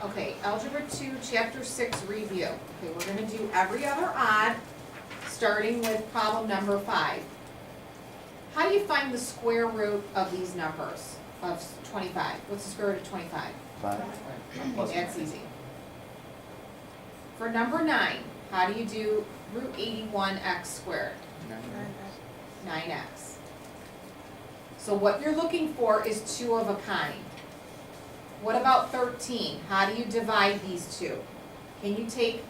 Okay, Algebra 2, Chapter 6 review. Okay, we're going to do every other odd, starting with problem number 5. How do you find the square root of these numbers of 25? What's the square root of 25? 5. Okay, that's easy. For number 9, how do you do root 81x squared? 9x. So what you're looking for is 2 of a kind. What about 13? How do you divide these two? Can you take,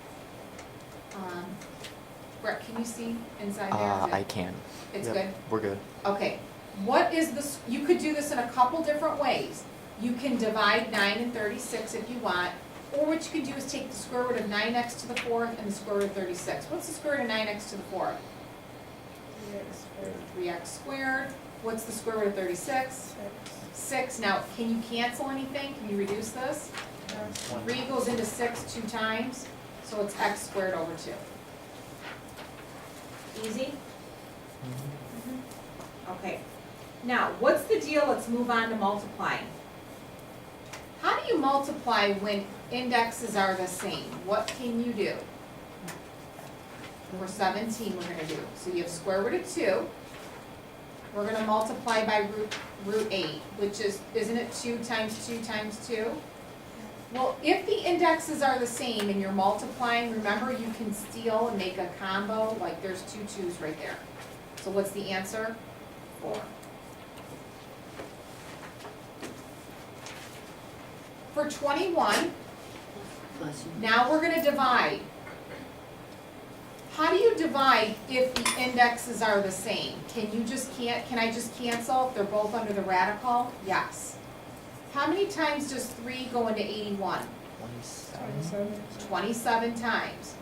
Brett, can you see inside there? I can. It's Yep, good? we're good. Okay. What is this? You could do this in a couple different ways. You can divide 9 and 36 if you want, or what you can do is take the square root of 9x to the 4th and the square root of 36. What's the square root of 9x to the 4th? 3x squared. What's the square root of 36? 6. Now, can you cancel anything? Can you reduce this? 3 goes into 6 2 times, so it's x squared over 2. Easy? Okay. Now, what's the deal? Let's move on to multiplying. How do you multiply when indexes are the same? What can you do? For 17 we're going to do. So you have square root of 2. We're going to multiply by root 8, which is, isn't it 2 times 2 times 2? Well, if the indexes are the same and you're multiplying, remember you can steal and make a combo, like there's 2 2's right there. So what's the answer? 4. For 21, now we're going to divide. How do you divide if the indexes are the same? Can I just cancel if they're both under the radical? Yes. How many times does 3 go into 81? 27. 27 times.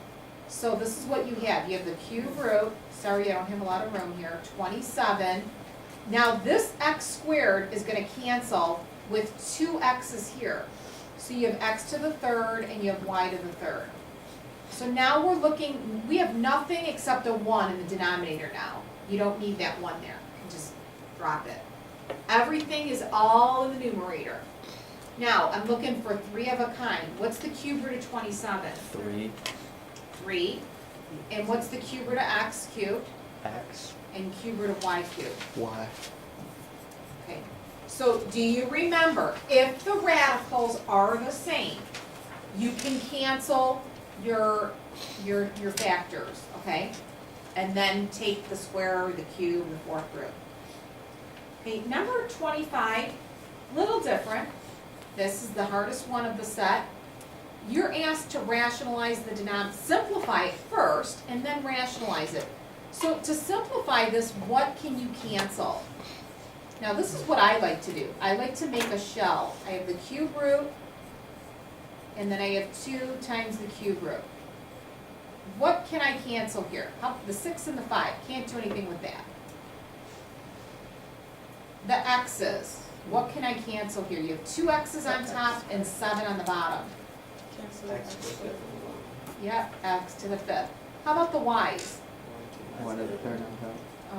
So this is what you have. You have the cube root. Sorry, I don't have a lot of room here. 27. Now this x squared is going to cancel with 2 x's here. So you have x to the 3rd and you have y to the 3rd. So now we're looking, we have nothing except a 1 in the denominator now. You don't need that 1 there. You can just drop it. Everything is all in the numerator. Now, I'm looking for 3 of a kind. What's the cube root of 27? 3. 3. And what's the cube root of x cubed? X. And cube root of y cubed? Y. Okay. So do you remember, if the radicals are the same, you can cancel your factors, okay? And then take the square, the cube, the 4th root. Okay, number 25, little different. This is the hardest one of the set. You're asked to rationalize the denominator, simplify it first, and then rationalize it. So to simplify this, what can you cancel? Now this is what I like to do. I like to make a shell. I have the cube root, and then I have 2 times the cube root. What can I cancel here? The 6 and the 5. Can't do anything with that. The x's. What can I cancel here? You have 2 x's on top and 7 on the bottom. Yep, x to the 5th. How about the y's? 1 to the 3rd on top.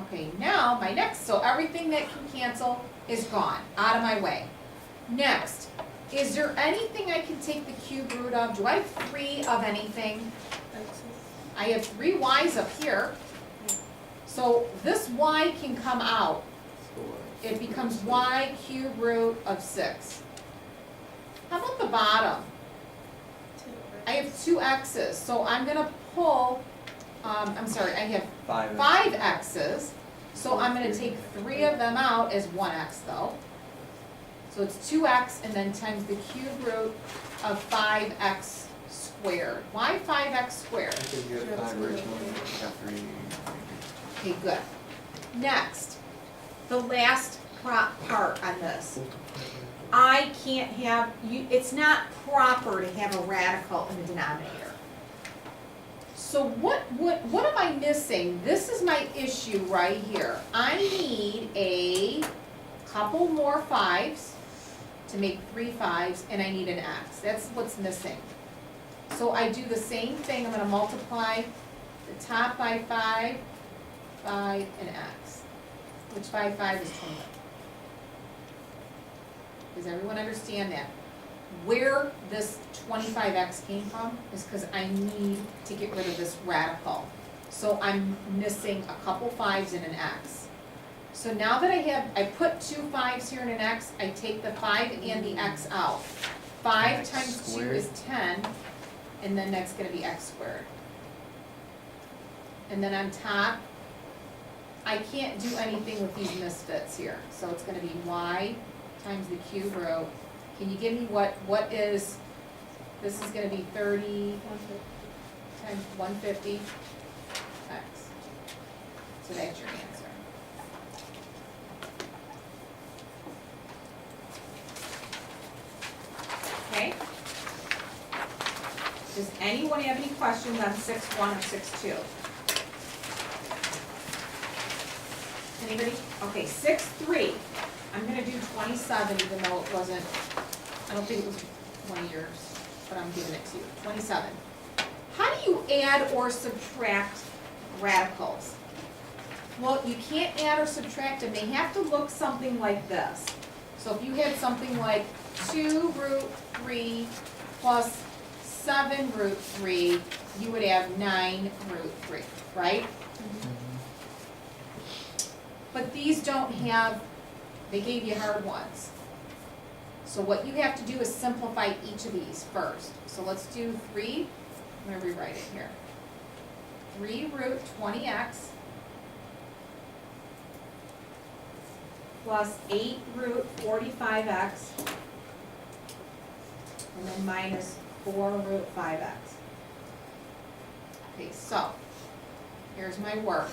Okay, now my next, so everything that can cancel is gone, out of my way. Next, is there anything I can take the cube root of? Do I have 3 of anything? I have 3 y's up here. So this y can come out. It becomes y cube root of 6. How about the bottom? I have 2 x's, so I'm going to pull, I have 5 x's, so I'm going to take 3 of them out as 1x though. So it's 2x and then times the cube root of 5x squared. Why 5x squared? Because you have 5 originally, you have 3. Okay, good. Next, the last part on this. I can't have, it's not proper to have a radical in the denominator. So what am I missing? This is my issue right here. I need a couple more 5's to make 3 5's, and I need an x. That's what's missing. So I do the same thing. I'm going to multiply the top by 5, 5, and x, which 5 is 25. Does everyone understand that? where this 25x came from is because I need to get rid of this radical. So I'm missing a couple 5s and an x. So now that I put 2 5s here and an x, I take the 5 and the x out. 5 X times 2 squared. is 10, and then that's gonna be x squared. And then on top, I can't do anything with these misfits here, so it's gonna be y times the cube root. Can you give me what is, this is gonna be 30 times 150 x. So that's your answer. Okay? Does anyone have any questions on 6.1 or 6.2? Anybody? Okay, 6.3, I'm gonna do 27 even though it wasn't, I don't think it was one of yours, but I'm giving it to you, 27. How do you add or subtract radicals? Well, you can't add or subtract them, they have to look something like this. So if you had something like 2 root 3 plus 7 root 3, you would have 9 root 3, right? But these don't have, they gave you hard ones. So what you have to do is simplify each of these first. So let's do 3, I'm gonna rewrite it here. 3 root 20x plus 8 root 45x, and then minus 4 root 5x. Okay, so, here's my work.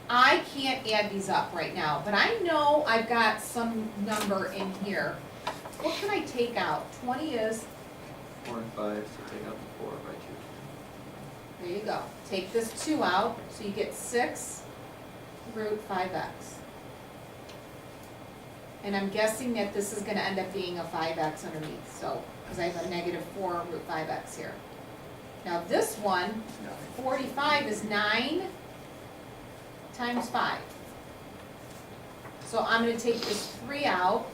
I can't add these up right now, but I know I've got some number in here. What can I take out? 20 is, 4 and 5, so take out the 4 by 2. there you go. Take this 2 out, so you get 6 root 5x. And I'm guessing that this is gonna end up being a 5x underneath, so, because I have a negative 4 root 5x here. Now this one, 45 is 9 times 5. So I'm gonna take this 3 out,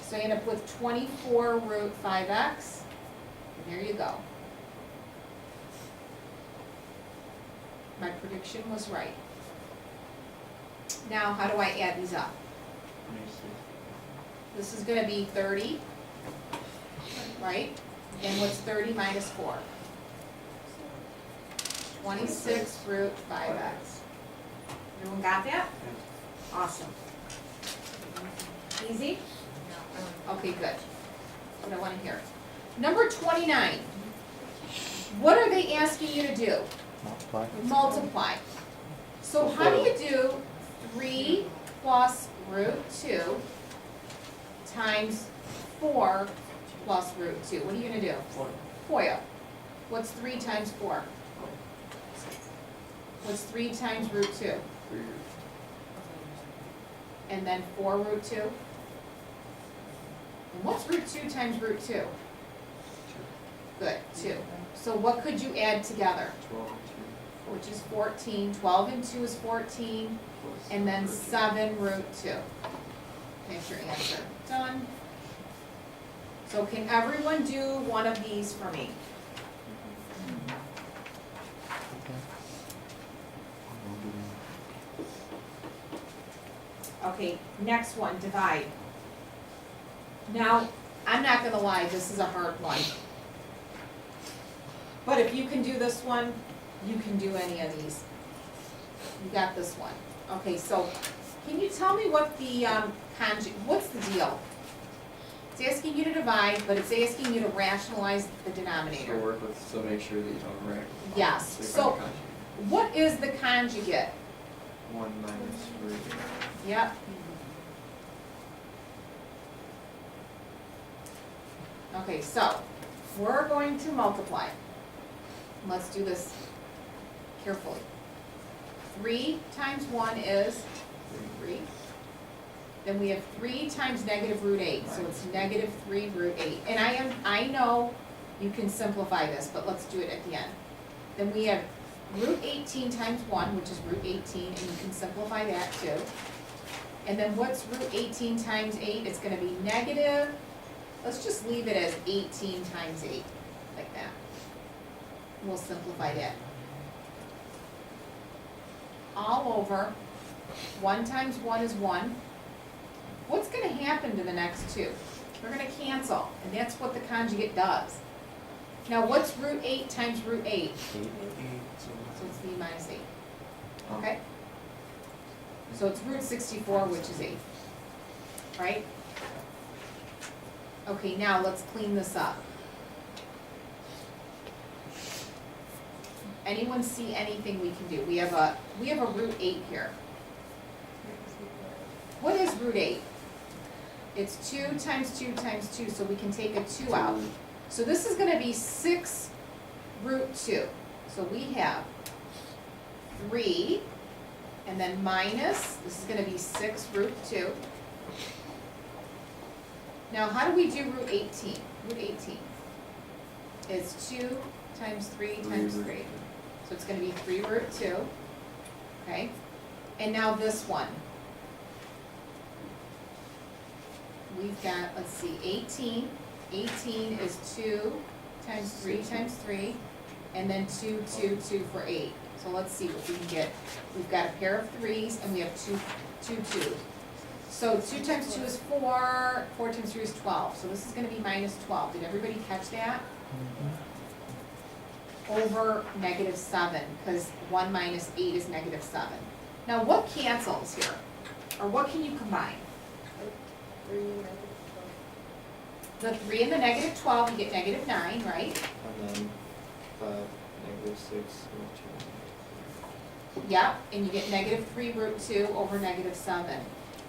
so I end up with 24 root 5x, and there you go. My prediction was right. Now, how do I add these up? This is gonna be 30, right? And what's 30 minus 4? 26 root 5x. Everyone got that? Awesome. Easy? Okay, good. That's what I wanna hear. Number 29. What are they asking you to do? Multiply. Multiply. So how do you do 3 plus root 2 times 4 plus root 2? What are you gonna do? FOIL. What's 3 times 4? What's 3 times root 2? 3. And then 4 root 2? And what's root 2 times root 2? Good, 2. So what could you add together? 12 and Which is 14. 12 and 2 is 14. 2. And then 7 root 2. That's your answer. Done. So can everyone do one of these for me? Okay, next one, divide. Now, I'm not gonna lie, this is a hard one. But if you can do this one, you can do any of these. You got this one. Okay, so can you tell me what the what's the deal? It's asking you to divide, but it's asking you to rationalize the So denominator. work with, so make sure that you don't write. Yes, you so- find the conjugate. What is the conjugate? 1 minus root. Yep. Okay, so we're going to multiply. Let's do this carefully. 3 times 1 is 3. Then we have 3 times negative root 8, so it's negative 3 root 8. And I know you can simplify this, but let's do it at the end. Then we have root 18 times 1, which is root 18, and you can simplify that too. And then what's root 18 times 8? It's gonna be negative let's just leave it as 18 times 8, like that. We'll simplify that. All over, 1 times 1 is 1. What's gonna happen to the next two? They're gonna cancel, and that's what the conjugate does. Now, what's root 8 times root 8? 8. So it's the minus 8, okay? So it's root 64, which is 8, right? Okay, now let's clean this up. Anyone see anything we can do? We have a root 8 here. What is root 8? It's 2 times 2 times 2, so we can take a 2 out. So this is gonna be 6 root 2. So we have 3, and then minus, this is gonna be 6 root 2. Now, how do we do root 18? Root 18 is 2 times 3 times 3. So it's gonna be 3 root 2, okay? And now this one. We've got, let's see, 18. 18 is 2 times 3 times 3, and then 2, 2, 2 for 8. So let's see what we can get. We've got a pair of 3s, and we have two 2s. So 2 times 2 is 4, 4 times 3 is 12. So this is gonna be minus 12. Did everybody catch that? Over negative 7, because 1 minus 8 is negative 7. Now, what cancels here? Or what can you combine? The 3 and the negative 12, you get negative 9, right? And then 5, negative 6, root 2. Yep, and you get negative 3 root 2 over negative 7.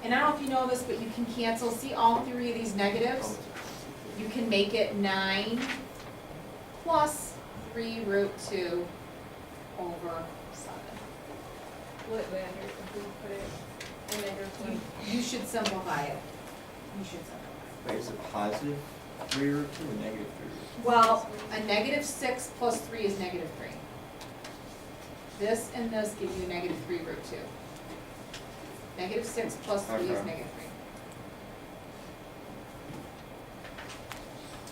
And I don't know if you know this, but you can cancel, see all 3 of these negatives? You can make it 9 plus 3 root 2 over 7. Will it matter if we put it in negative 1? You should simplify it. You should simplify it. Wait, is it positive 3 root 2 or negative 3 root 2? Well, a negative 6 plus 3 is negative 3. This and this give you negative 3 root 2. Negative 6 plus 3 is Okay. negative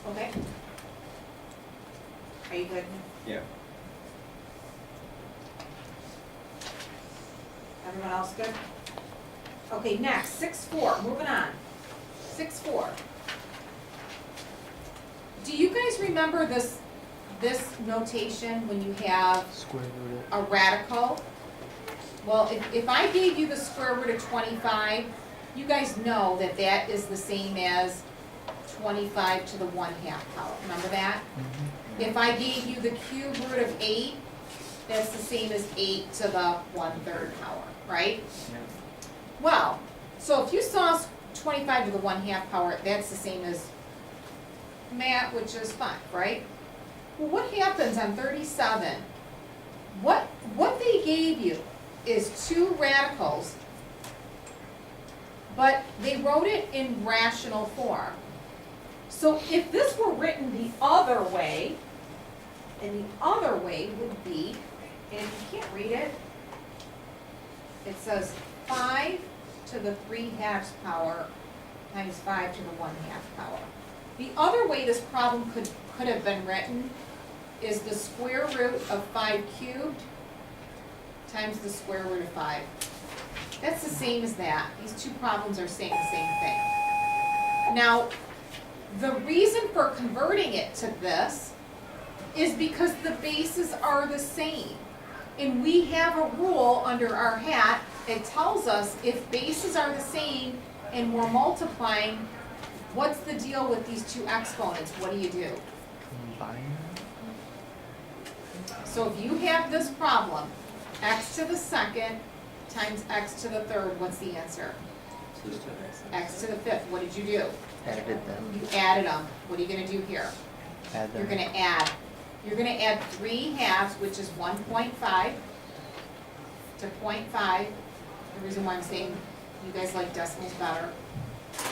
3. Okay? Are you good? Yeah. Everyone else good? Okay, next, 6-4, moving on. 6-4. Do you guys remember this notation when you have Square root it. a radical? Well, if I gave you the square root of 25, you guys know that that is the same as 25 to the 1/2 power. Remember that? If I gave you the cube root of 8, that's the same as 8 to the 1/3 power, right? Yeah. Well, so if you saw 25 to the 1/2 power, that's the same as Matt, which is 5, right? Well, what happens on 37? What they gave you is 2 radicals, but they wrote it in rational form. So if this were written the other way, and the other way would be, and if you can't read it, it says 5 to the 3/2 power times 5 to the 1/2 power. The other way this problem could have been written is the square root of 5 cubed times the square root of 5. That's the same as that. These two problems are saying the same thing. Now, the reason for converting it to this is because the bases are the same. And we have a rule under our hat that tells us if bases are the same and we're multiplying, what's the deal with these two exponents? What do you do? Combine. So if you have this problem, x to the second times x to the third, what's the answer? X to the fifth, what did you do? Added them. You added them. What are you gonna do here? Add them. You're gonna add. You're gonna add 3/2, which is 1.5 to 0.5. The reason why I'm saying you guys like decimals better.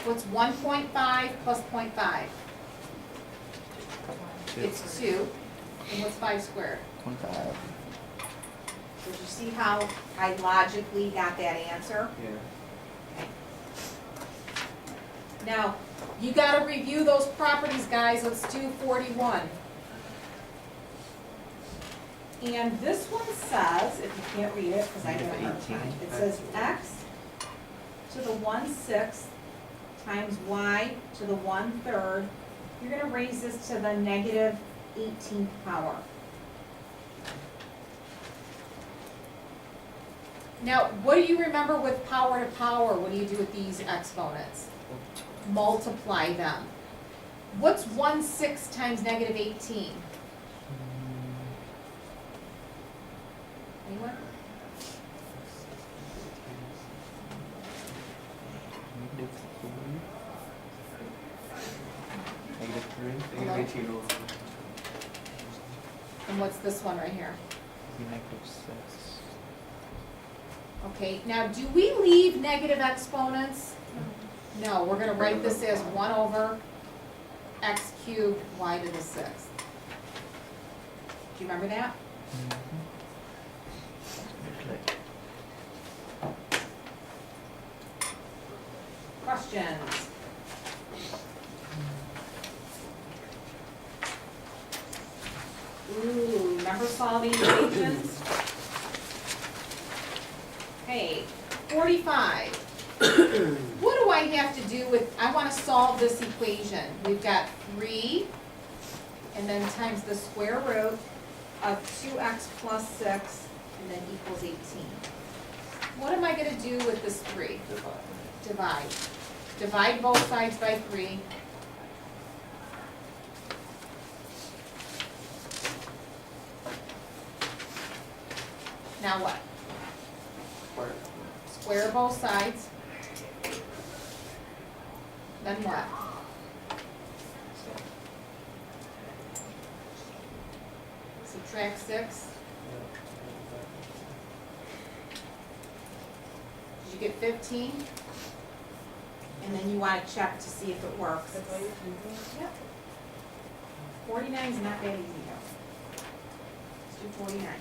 What's 1.5 plus 0.5? It's 2. And what's 5 squared? 25. Did you see how I logically got that answer? Yeah. Now, You gotta review those properties, guys, let's do 41. And this one says, if you can't read it, because I have a hard time, it says x to the 1/6 times y to the 1/3. You're gonna raise this to the negative 18th power. Now, what do you remember with power to power? What do you do with these exponents? Multiply them. What's 1/6 times negative 18? Anyone? -3. Negative 18 over. And what's this one right here? -6. Okay, now do we leave negative exponents? No, we're gonna write this as 1 over x cubed y to the 6th. Do you remember that? Questions? Ooh, remember solving equations? Okay, 45. What do I have to do with, I want to solve this equation. We've got 3, and then times the square root of 2x plus 6, and then equals 18. What am I going to do with this 3? Divide. Divide both sides by 3. Now what? Square both sides. Then what? Subtract 6. Did you get 15? And then you want to check to see if it works. That's why you're choosing? Yep. 49 is not that easy though. Let's do 49.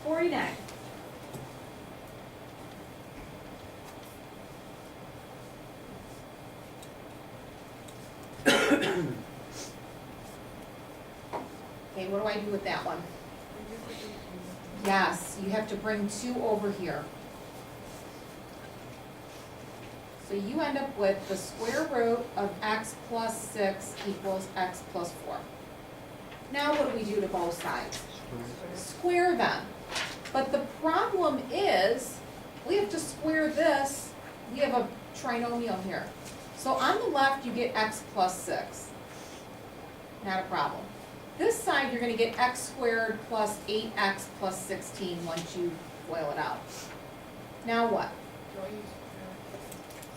49. Okay, what do I do with that one? Yes, you have to bring 2 over here. So you end up with the square root of x plus 6 equals x plus 4. Now what do we do to both sides? Square them. But the problem is, we have to square this. We have a trinomial here. So on the left, you get x plus 6. Not a problem. This side, you're going to get x squared plus 8x plus 16 once you FOIL it out. Now what?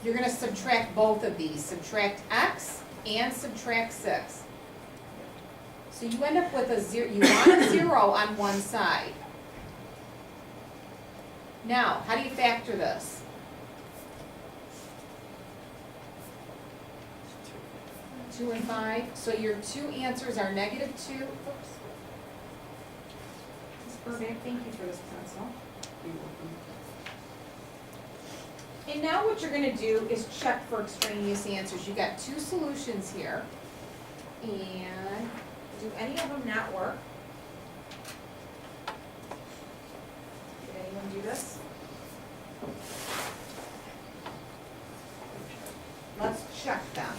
You're going to subtract both of these. Subtract x and subtract 6. So you end up with a 0. You want a 0 on one side. Now, how do you factor this? Two and 5. So your two answers are negative 2. Oops. Ms. Burbank, thank you for this pencil. And now what you're going to do is check for extraneous answers. You've got 2 solutions here. And do any of them not work? Did anyone do this? Let's check them.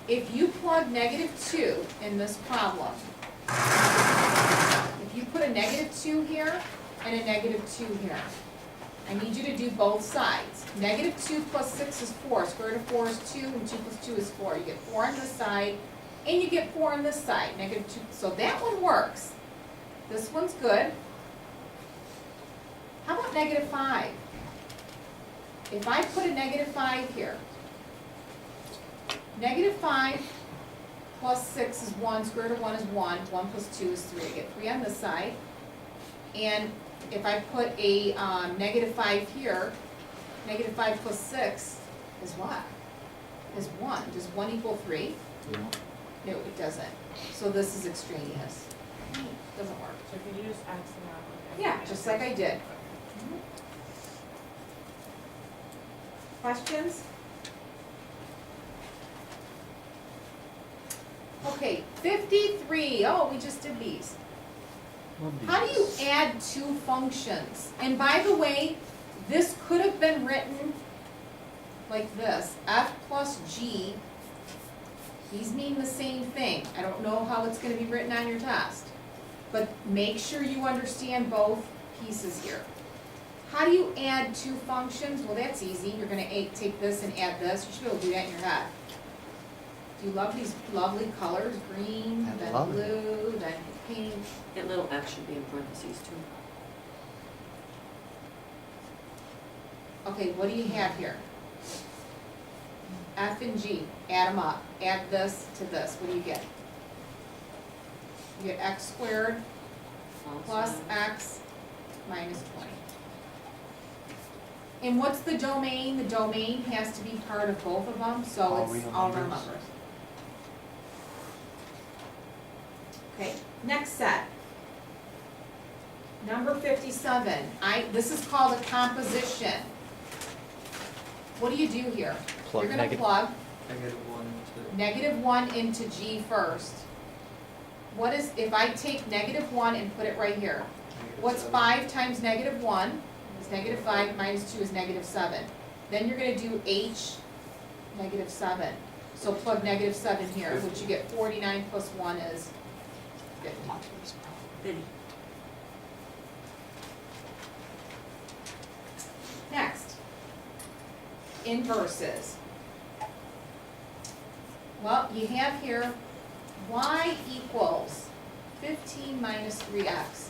If you plug negative 2 in this problem, if you put a negative 2 here and a negative 2 here, I need you to do both sides. Negative 2 plus 6 is 4. Square root of 4 is 2, and 2 plus 2 is 4. You get 4 on this side, and you get 4 on this side. Negative 2. So that one works. This one's good. How about negative 5? If I put a negative 5 here, negative 5 plus 6 is 1. Square root of 1 is 1. 1 plus 2 is 3. I get 3 on this side. And if I put a negative 5 here, negative 5 plus 6 is what? Is 1. Does 1 equal 3? Yeah. No, it doesn't. So this is extraneous. Doesn't work. So could you just X them out? Yeah, just like I did. Questions? Okay, 53. Oh, we just did these. How do you add two functions? And by the way, this could have been written like this, f plus g. These mean the same thing. I don't know how it's gonna be written on your test, but make sure you understand both pieces here. How do you add two functions? Well, that's easy. You're gonna take this and add this. You should be able to do that in your head. Do you love these lovely colors? Green, I then love it. blue, then pink. That little F should be in parentheses too. Okay, what do you have here? F and G, add them up. Add this to this, what do you get? You get x squared plus x minus 20. And what's the domain? The domain has to be part of both of them, so All it's real all real numbers. numbers. Okay, next set. Number 57, this is called a composition. What do you do here? Plug You're gonna negative. plug -1 to -1 into G first. What is, if I take -1 and put it right here, what's 5 times -1? It's -5 minus 2 is -7. Then you're gonna do H -7. So plug -7 here, which you get 49 plus 1 is 50. Biddy. Next, inverses. Well, you have here y equals 15 minus 3x.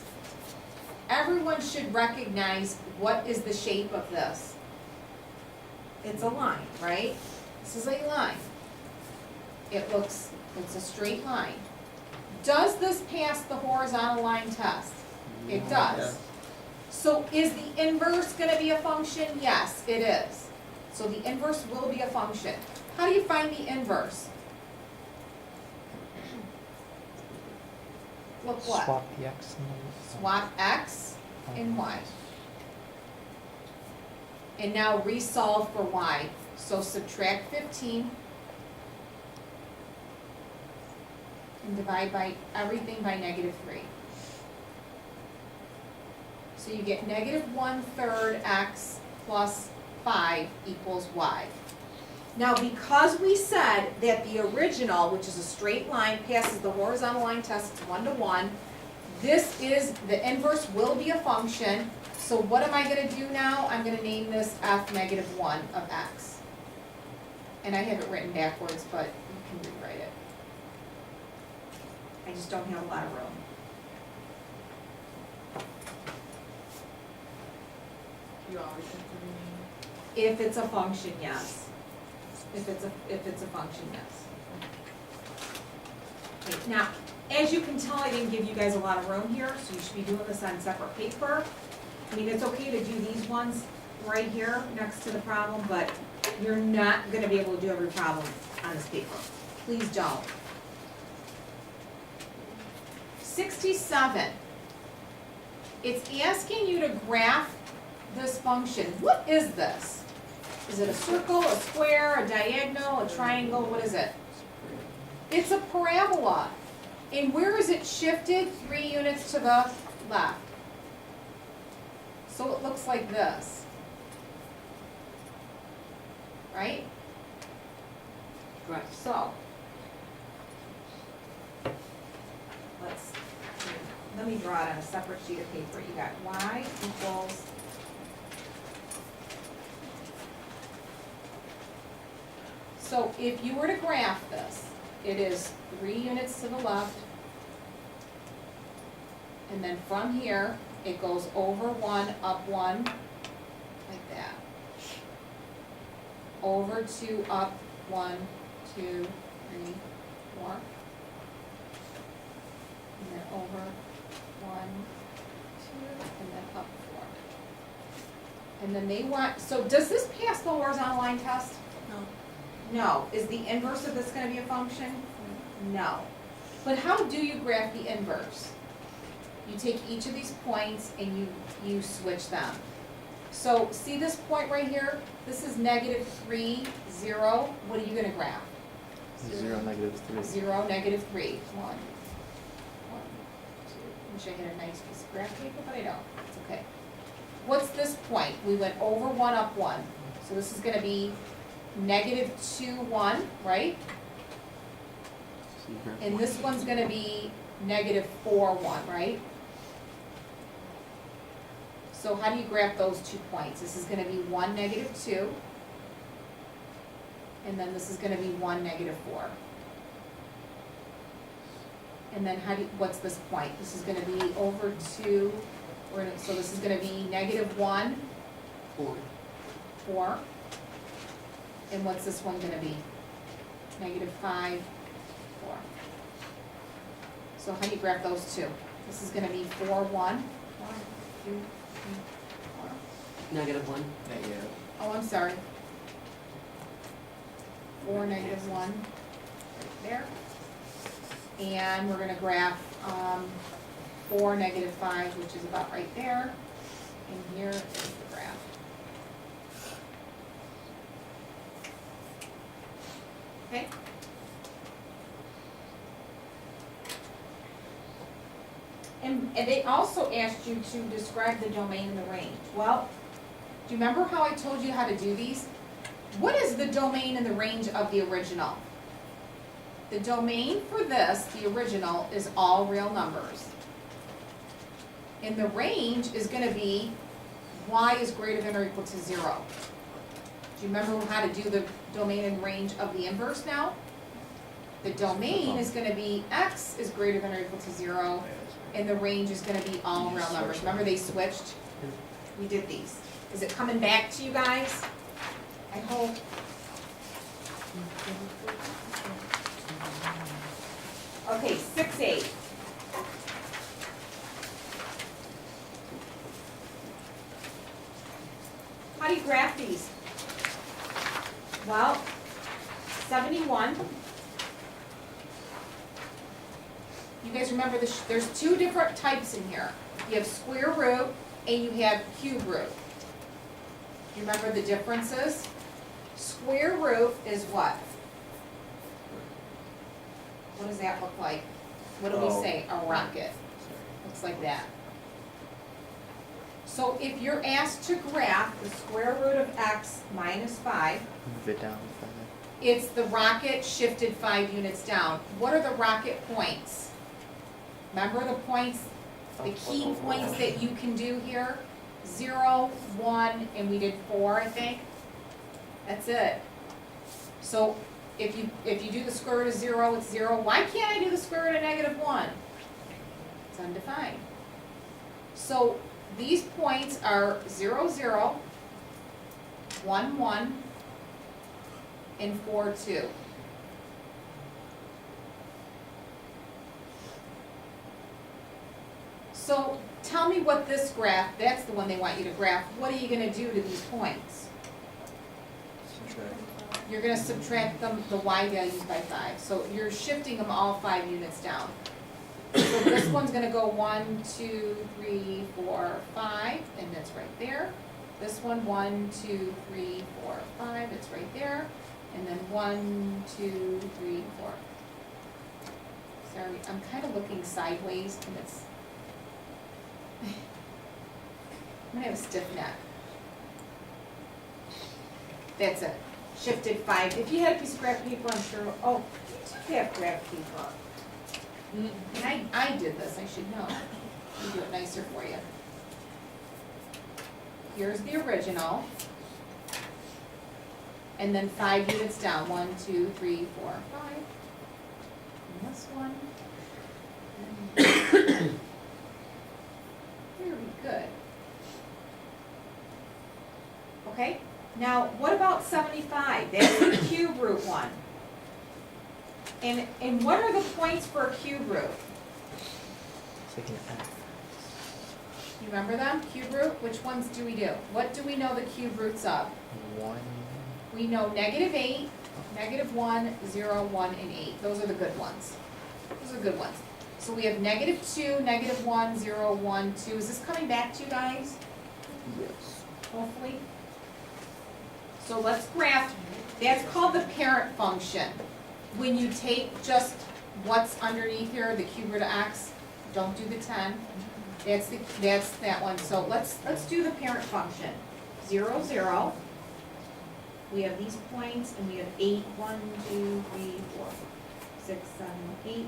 Everyone should recognize what is the shape of this. It's a line, right? This is a line. It's a straight line. Does this pass the horizontal line test? It does. Yes. So is the inverse gonna be a function? Yes, it is. So the inverse will be a function. How do you find the inverse? Look what? Swap the X and the Swap x and y. And now resolve for y. So subtract 15 and divide by everything by -3. So you get -1/3 x plus 5 equals y. Now, because we said that the original, which is a straight line, passes the horizontal line test, it's 1 to 1, this is, the inverse will be a function. So what am I gonna do now? I'm gonna name this f -1 of x. And I have it written backwards, but you can rewrite it. I just don't have a lot of room. You always have to rename If it's a function, yes. If it's a function, yes. Okay, now, as you can tell, I didn't give you guys a lot of room here, so you should be doing this on separate paper. I mean, it's okay to do these ones right here next to the problem, but you're not gonna be able to do every problem on this paper. Please don't. 67. It's asking you to graph this function. What is this? Is it a circle, a square, a diagonal, a triangle? What is it? It's a parabola. And where is it shifted? 3 units to the left. So it looks like this. Right? Right. So, let me draw it on a separate sheet of paper. You got y equals so if you were to graph this, it is 3 units to the left, and then from here, it goes over 1, up 1, like that. Over 2, up 1, 2, 3, 4. And then over 1, 2, and then up 4. And then they want, so does this pass the horizontal line test? No. No. Is the inverse of this gonna be a function? No. But how do you graph the inverse? You take each of these points and you switch them. So see this point right here? This is negative 3, 0. What are you gonna graph? 0, negative 3. 0, negative 3. 1, 2. Wish I had a nice piece of graph paper, but I don't. It's okay. What's this point? We went over 1, up 1. So this is gonna be negative 2, 1, right? So you graph And one. this one's gonna be negative 4, 1, right? So how do you graph those 2 points? This is gonna be 1, negative 2. And then this is gonna be 1, negative 4. And then what's this point? This is gonna be over 2, so this is gonna be negative 1, 4. 4. And what's this one gonna be? Negative 5, 4. So how do you graph those two? This is gonna be 4, 1. 1, 2, 3, 4. Negative 1. Negative. Oh, I'm sorry. 4, negative 1, right there. And we're gonna graph 4, negative 5, which is about right there. And here is the graph. Okay? And they also asked you to describe the domain and the range. Well, do you remember how I told you how to do these? What is the domain and the range of the original? The domain for this, the original, is all real numbers. And the range is gonna be y is greater than or equal to 0. Do you remember how to do the domain and range of the inverse now? The domain is gonna be x is greater than or equal to 0, and the range is gonna be all real numbers. Remember they switched? We did these. Is it coming back to you guys? I hope. Okay, 6-8. How do you graph these? Well, 71. You guys remember there's two different types in here. You have square root and you have cube root. You remember the differences? Square root is what? What does that look like? What do we Oh. say? A rocket. Looks like that. So if you're asked to graph the square root of x minus 5, Move it down 5. it's the rocket shifted 5 units down. What are the rocket points? Remember the points, the key points that you can do here? 0, 1, and we did 4, I think. That's it. So if you do the square root of 0, it's 0. Why can't I do the square root of negative 1? It's undefined. So these points are 0, 0, 1, 1, and 4, 2. So tell me what this graph, that's the one they want you to graph. What are you gonna do to these points? Subtract. You're gonna subtract them, the y values by 5. So you're shifting them all 5 units down. So this one's gonna go 1, 2, 3, 4, 5, and that's right there. This one, 1, 2, 3, 4, 5, it's right there. And then 1, 2, 3, 4. Sorry, I'm kind of looking sideways and it's, I'm gonna have a stiff neck. That's it. Shifted 5. If you had a piece of graph paper, I'm sure, oh, you do have graph paper. And I did this, I should know. Let me do it nicer for you. Here's the original. And then 5 units down. 1, 2, 3, 4, 5. And this one. And very good. Okay, now what about 75? That's the cube root one. And what are the points for a cube root? It's like an F. You remember them? Cube root? Which ones do we do? What do we know the cube roots of? 1. We know negative 8, negative 1, 0, 1, and 8. Those are the good ones. Those are good ones. So we have negative 2, negative 1, 0, 1, 2. Is this coming back to you guys? Yes. hopefully. So let's graph, that's called the parent function. When you take just what's underneath here, the cube root of x, don't do the 10. That's that one. So let's do the parent function. 0, 0. We have these points and we have 8, 1, 2, 3, 4, 6, 7, 8, 2.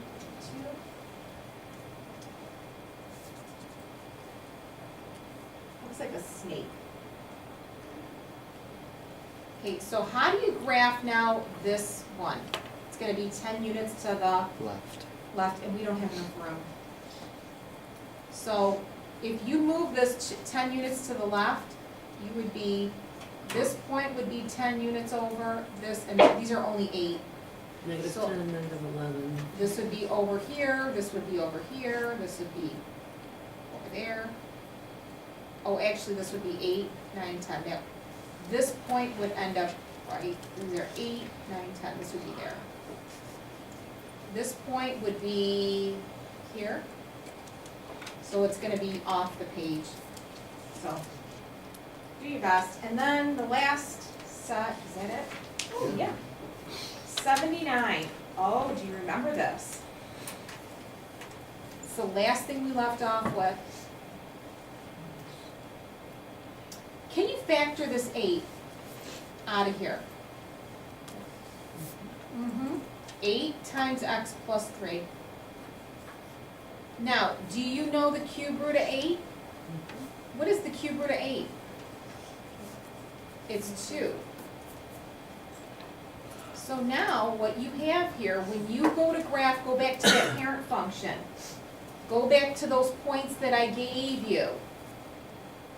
Looks like a snake. Okay, so how do you graph now this one? It's gonna be 10 units to the Left. left, and we don't have enough room. So if you move this 10 units to the left, you would be, this point would be 10 units over this, and these are only 8. Negative So- 10, negative 11. This would be over here, this would be over here, this would be over there. Oh, actually, this would be 8, 9, 10. Now, this point would end up, right, these are 8, 9, 10, this would be there. This point would be here. So it's gonna be off the page. So, do your best. And then the last set, is that it? Oh, yeah. 79. Oh, do you remember this? It's the last thing we left off with. Can you factor this 8 out of here? 8 times x plus 3. Now, do you know the cube root of 8? What is the cube root of 8? It's 2. So now, what you have here, when you go to graph, go back to that parent function. Go back to those points that I gave you.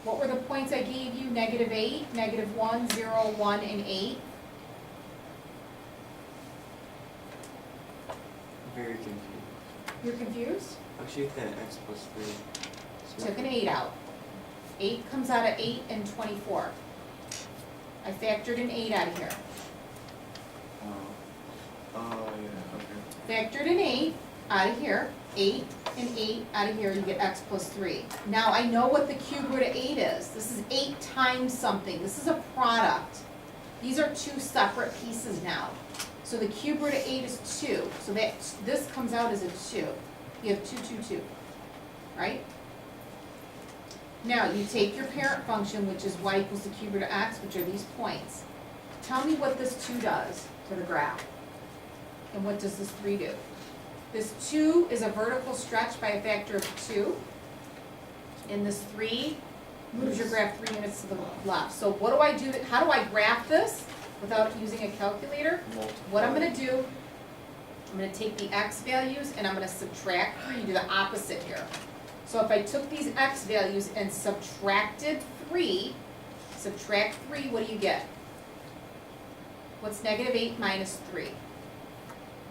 What were the points I gave you? Negative 8, negative 1, 0, 1, and 8. Very confused. You're confused? Actually, that x plus 3. Took an 8 out. 8 comes out of 8 and 24. I factored an 8 out of here. Oh, yeah, okay. Factored an 8 out of here. 8 and 8 out of here, you get x plus 3. Now I know what the cube root of 8 is. This is 8 times something. This is a product. These are 2 separate pieces now. So the cube root of 8 is 2. So that this comes out as a 2. You have 2, 2, 2. Right? Now you take your parent function, which is y equals the cube root of x, which are these points. Tell me what this 2 does to the graph. And what does this 3 do? This 2 is a vertical stretch by a factor of 2. And this 3 moves your graph 3 units to the left. So what do I do? How do I graph this without using a calculator? What I'm going to do, I'm going to take the x values and I'm going to subtract 3, do the opposite here. So if I took these x values and subtracted 3, subtract 3, what do you get? What's negative 8 minus 3?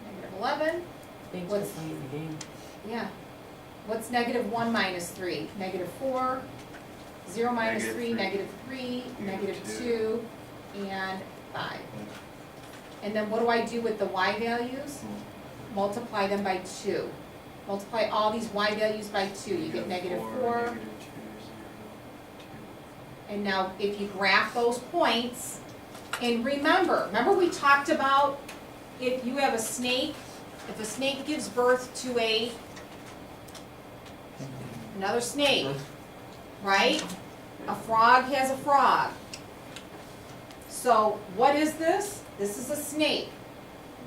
Negative 11. Thanks What's- for playing the game. Yeah. What's negative 1 minus 3? Negative 4. 0 minus Negative 3, three. negative 3, negative Negative 2, and 5. And then what do I do with the y values? Multiply them by 2. Multiply all these y values by 2. You get negative 4. Negative 2, 0, 2. And now if you graph those points, and remember we talked about if you have a snake, if a snake gives birth to another snake, right? A frog has a frog. So what is this? This is a snake.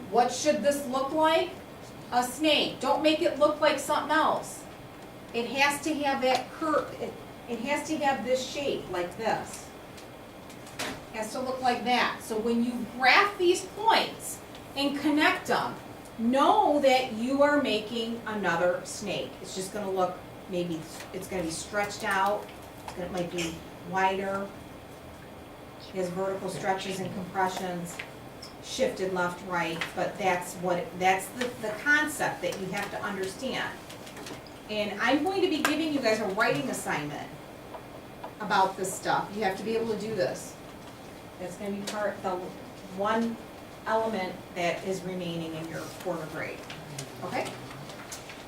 What should this look like? A snake. Don't make it look like something else. It has to have that curve. It has to have this shape like this. It has to look like that. So when you graph these points and connect them, know that you are making another snake. It's just going to look, maybe it's going to be stretched out. It might be wider. It has vertical stretches and compressions, shifted left, right, but that's the concept that you have to understand. And I'm going to be giving you guys a writing assignment about this stuff. You have to be able to do this. That's going to be the one element that is remaining in your quarter grade. Okay?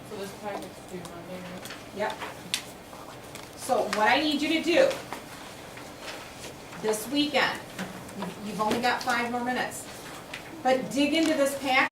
So this packet's due Monday, right? Yep. So what I need you to do, this weekend. You've only got 5 more minutes. But dig into this packet.